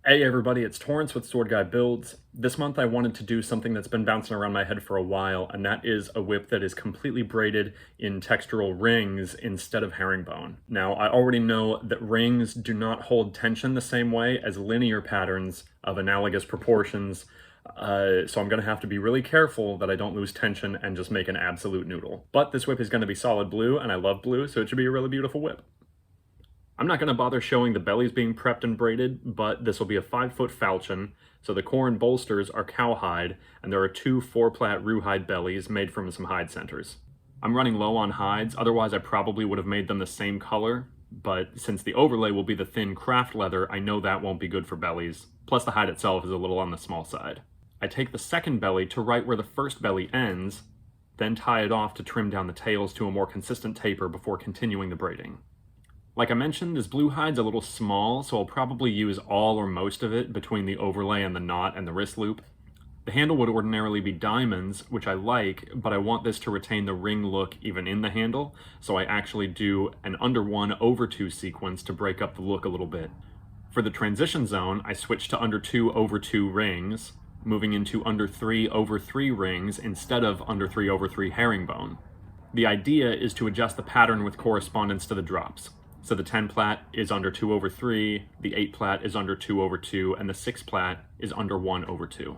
Hey everybody, it's Torrance with SwordGuy Builds. This month I wanted to do something that's been bouncing around my head for a while, and that is a whip that is completely braided in textural rings instead of herringbone. Now, I already know that rings do not hold tension the same way as linear patterns of analogous proportions, so I'm going to have to be really careful that I don't lose tension and just make an absolute noodle. But this whip is going to be solid blue, and I love blue, so it should be a really beautiful whip. I'm not going to bother showing the bellies being prepped and braided, but this will be a 5-foot falchion, so the core and bolsters are cowhide, and there are 2 4-plat rawhide bellies made from some hide centers. I'm running low on hides, otherwise I probably would have made them the same color, but since the overlay will be the thin craft leather, I know that won't be good for bellies, plus the hide itself is a little on the small side. I take the second belly to right where the first belly ends, then tie it off to trim down the tails to a more consistent taper before continuing the braiding. Like I mentioned, this blue hide's a little small, so I'll probably use all or most of it between the overlay and the knot and the wrist loop. The handle would ordinarily be diamonds, which I like, but I want this to retain the ring look even in the handle, so I actually do an under 1 over 2 sequence to break up the look a little bit. For the transition zone, I switch to under 2 over 2 rings, moving into under 3 over 3 rings instead of under 3 over 3 herringbone. The idea is to adjust the pattern with correspondence to the drops. So the 10-plat is under 2 over 3, the 8-plat is under 2 over 2, and the 6-plat is under 1 over 2.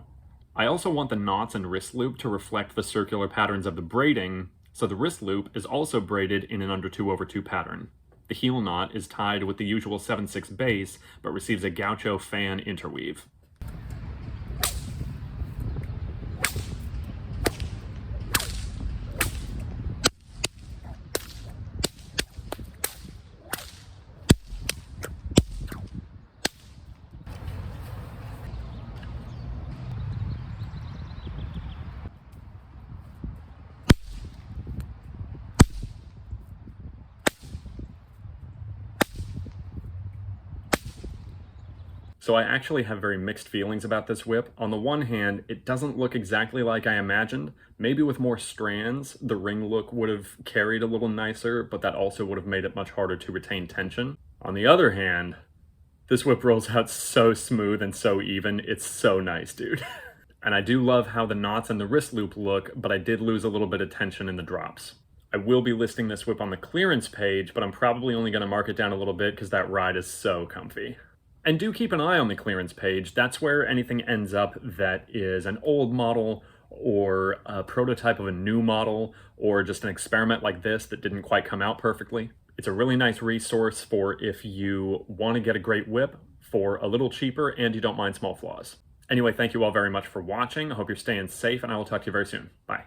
I also want the knots and wrist loop to reflect the circular patterns of the braiding, so the wrist loop is also braided in an under 2 over 2 pattern. The heel knot is tied with the usual 7/6 base, but receives a gaucho fan interweave. So I actually have very mixed feelings about this whip. On the one hand, it doesn't look exactly like I imagined. Maybe with more strands, the ring look would have carried a little nicer, but that also would have made it much harder to retain tension. On the other hand, this whip rolls out so smooth and so even. It's so nice, dude. And I do love how the knots and the wrist loop look, but I did lose a little bit of tension in the drops. I will be listing this whip on the clearance page, but I'm probably only going to mark it down a little bit because that ride is so comfy. And do keep an eye on the clearance page. That's where anything ends up that is an old model or a prototype of a new model or just an experiment like this that didn't quite come out perfectly. It's a really nice resource for if you want to get a great whip for a little cheaper and you don't mind small flaws. Anyway, thank you all very much for watching. I hope you're staying safe, and I will talk to you very soon. Bye.